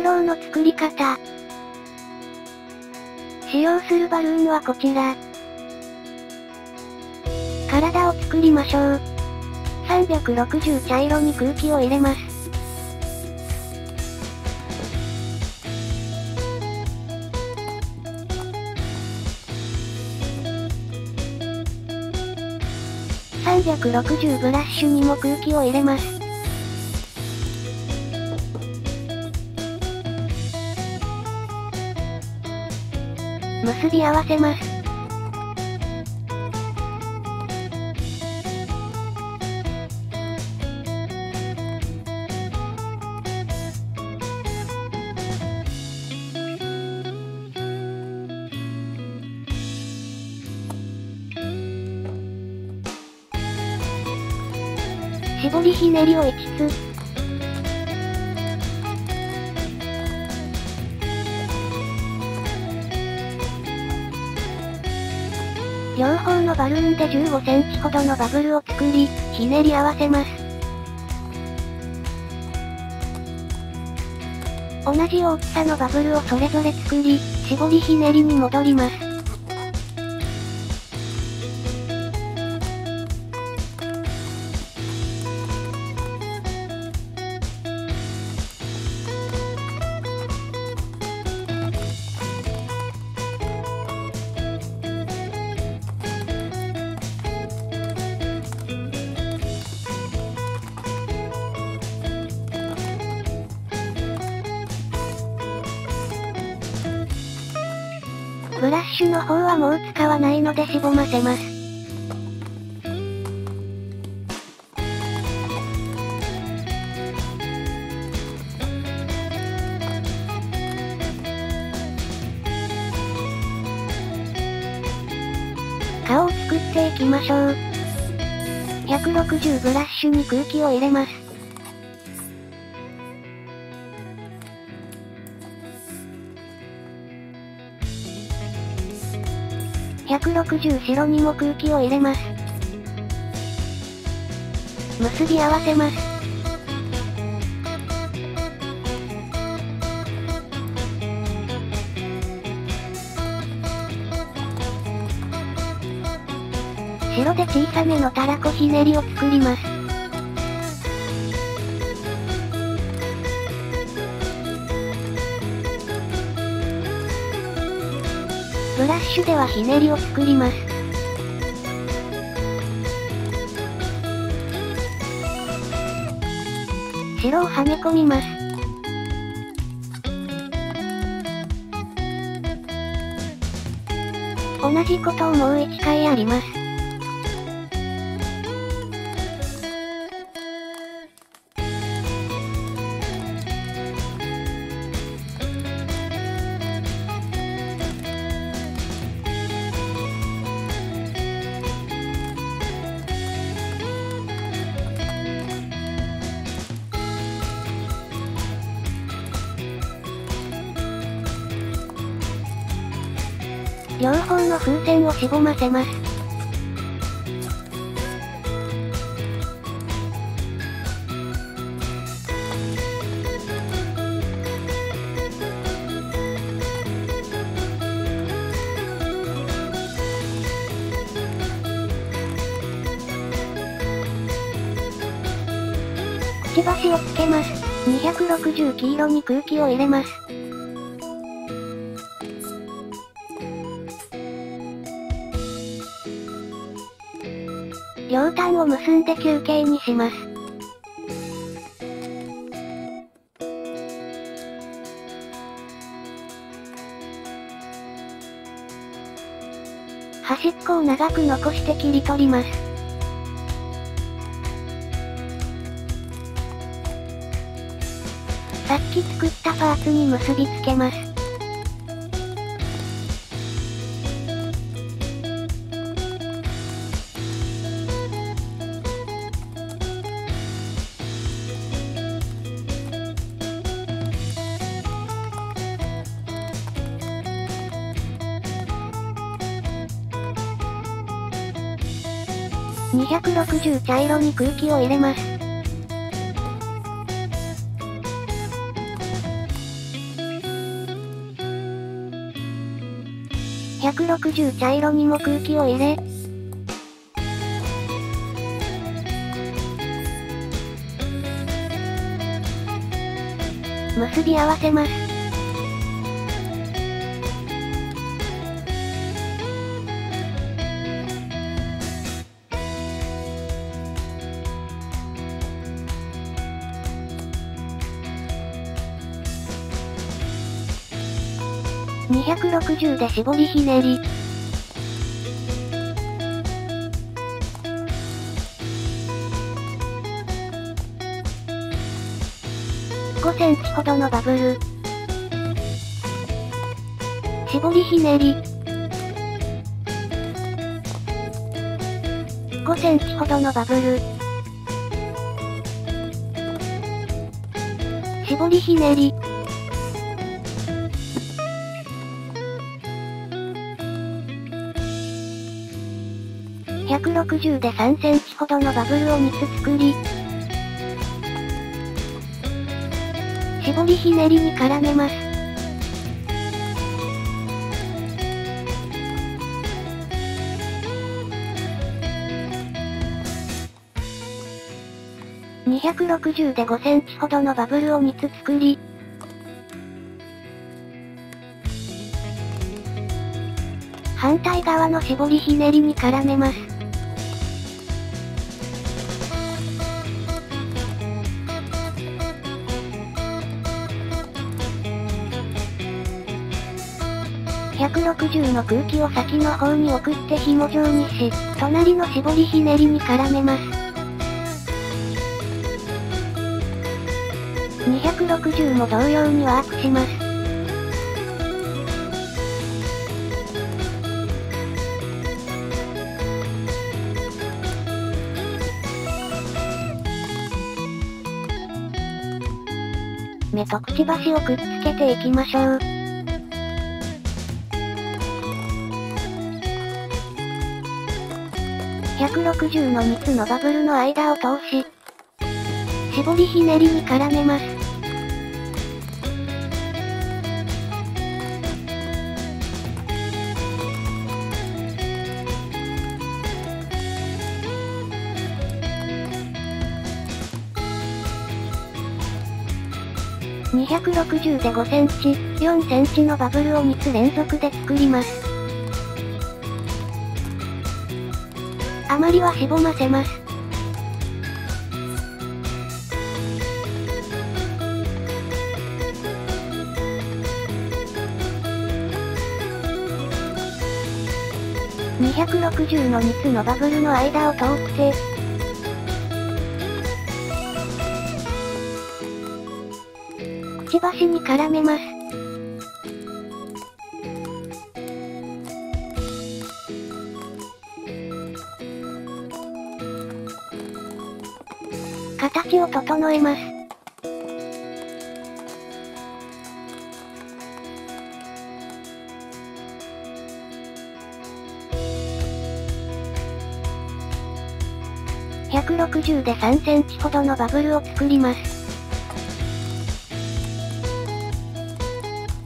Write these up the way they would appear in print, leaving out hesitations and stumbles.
クロウの作り方。使用するバルーンはこちら。体を作りましょう。360茶色に空気を入れます。360ブラッシュにも空気を入れます。結び合わせます。絞りひねりを5つ。両方のバルーンで15センチほどのバブルを作り、ひねり合わせます。同じ大きさのバブルをそれぞれ作り、絞りひねりに戻ります。ブラッシュの方はもう使わないのでしぼませます。顔を作っていきましょう。160ブラッシュに空気を入れます。160白にも空気を入れます。結び合わせます。白で小さめのたらこひねりを作ります。ブラッシュではひねりを作ります。白をはめ込みます。同じことをもう1回やります。両方の風船をしぼませます。くちばしをつけます。260黄色に空気を入れます。両端を結んで球形にします。端っこを長く残して切り取ります。さっき作ったパーツに結びつけます。260茶色に空気を入れます。160茶色にも空気を入れ、結び合わせます。260で絞りひねり。5センチほどのバブル。絞りひねり。5センチほどのバブル。絞りひねり。160で3センチほどのバブルを3つ作り、絞りひねりに絡めます。260で5センチほどのバブルを2つ作り、反対側の絞りひねりに絡めます。160の空気を先の方に送って紐状にし、隣の絞りひねりに絡めます。260も同様にワープします。目とくちばしをくっつけていきましょう。160の3つのバブルの間を通し、絞りひねりに絡めます。260で5センチ、4センチのバブルを3つ連続で作ります。余りはしぼませます。260の3つのバブルの間を通って、くちばしに絡めます。形を整えます。160で3センチほどのバブルを作ります。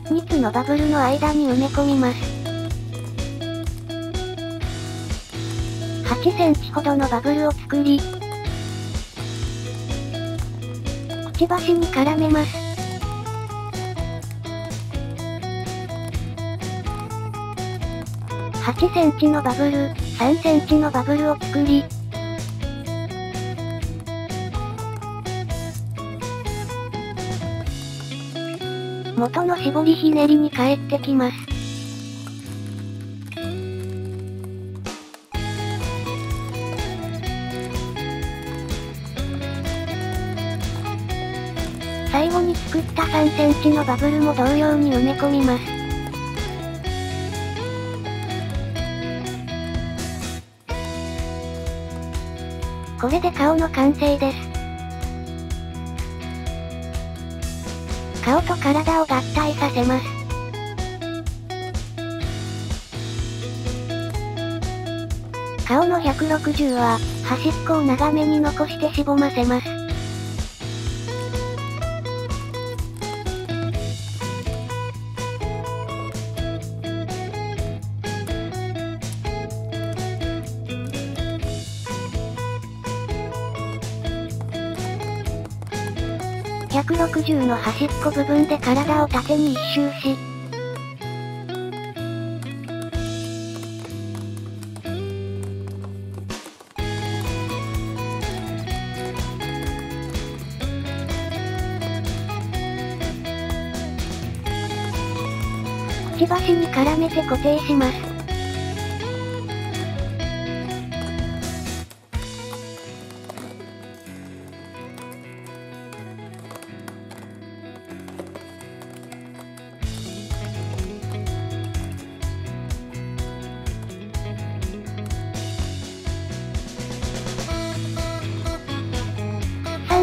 2つのバブルの間に埋め込みます。8センチほどのバブルを作り、くちばしに絡めます。8センチのバブル、3センチのバブルを作り、元の絞りひねりに帰ってきます。最後に作った3センチのバブルも同様に埋め込みます。これで顔の完成です。顔と体を合体させます。顔の160は、端っこを長めに残してしぼませます。160の端っこ部分で体を縦に一周し、くちばしに絡めて固定します。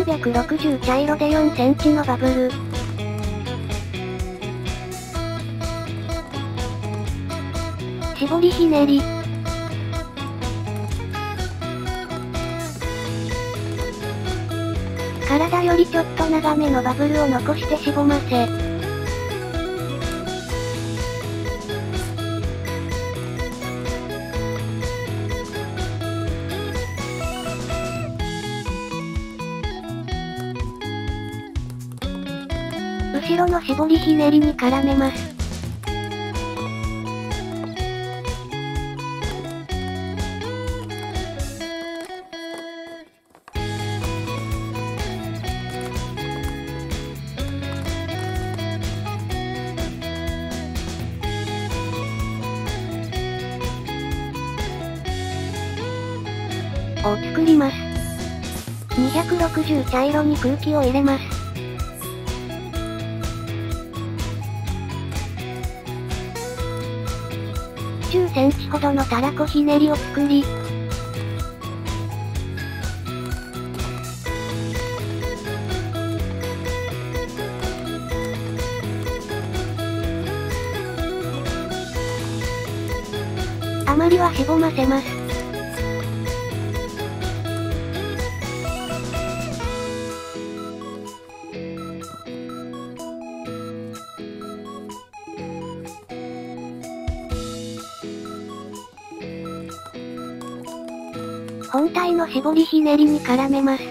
360茶色で4センチのバブル。絞りひねり。体よりちょっと長めのバブルを残してしぼませ。後ろの絞りひねりに絡めます。を作ります。260茶色に空気を入れます。10センチほどのたらこひねりを作り、余りはしぼませます。本体の絞りひねりに絡めます。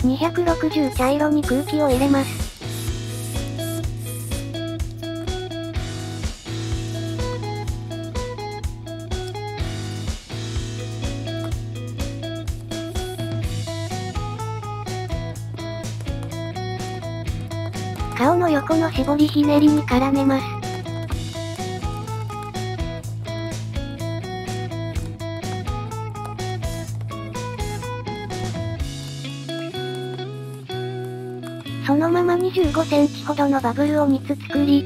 260茶色に空気を入れます。顔の横の絞りひねりに絡めます。そのまま25センチほどのバブルを3つ作り、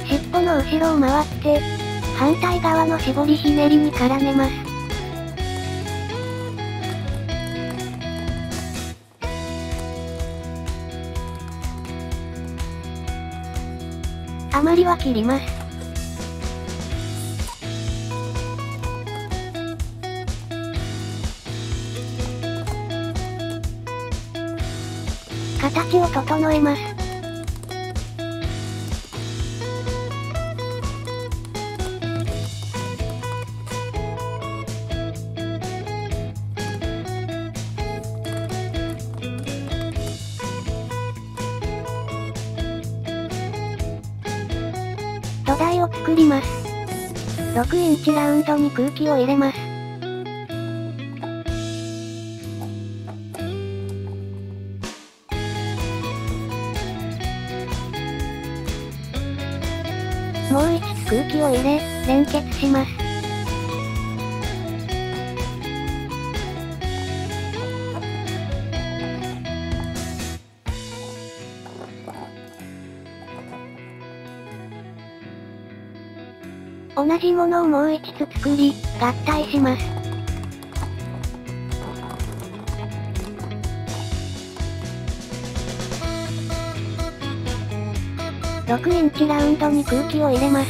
尻尾の後ろを回って、反対側の絞りひねりに絡めます。余りは切ります。形を整えます。土台を作ります。6インチラウンドに空気を入れます。もう1つ空気を入れ、連結します。同じものをもう1つ作り、合体します。6インチラウンドに空気を入れます。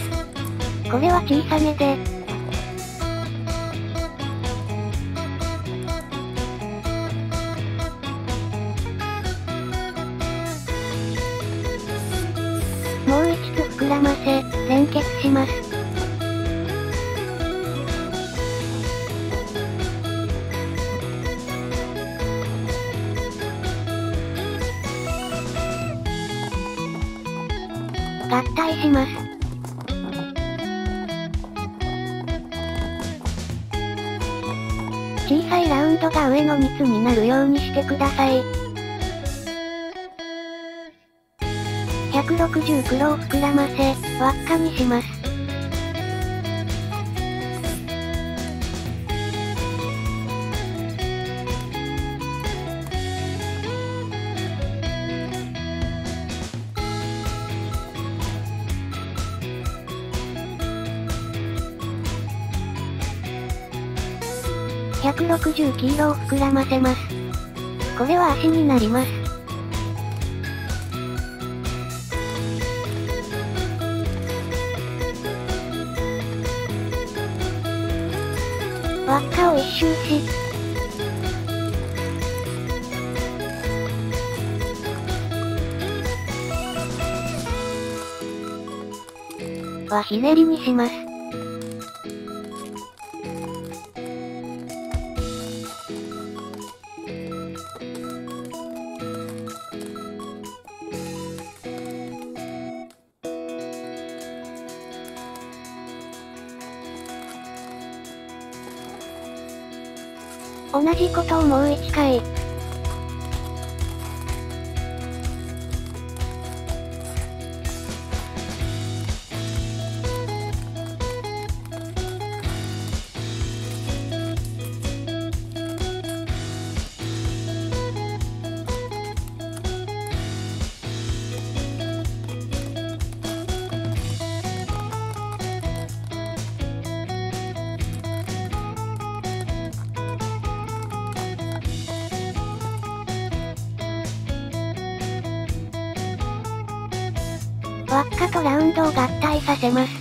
これは小さめで。もう一つ膨らませ、連結します。合体します。小さいラウンドが上の蜜になるようにしてください。160黒を膨らませ、輪っかにします。160黄色を膨らませます。これは足になります。輪っかを一周し、輪ひねりにします。同じことをもう1回。輪っかとラウンドを合体させます。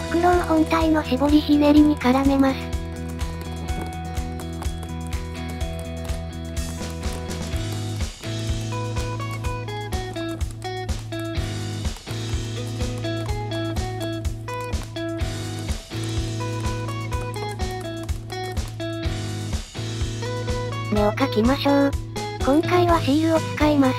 袋を本体の絞りひねりに絡めます。目を描きましょう。今回はシールを使います。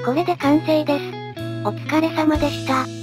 これで完成です。お疲れ様でした。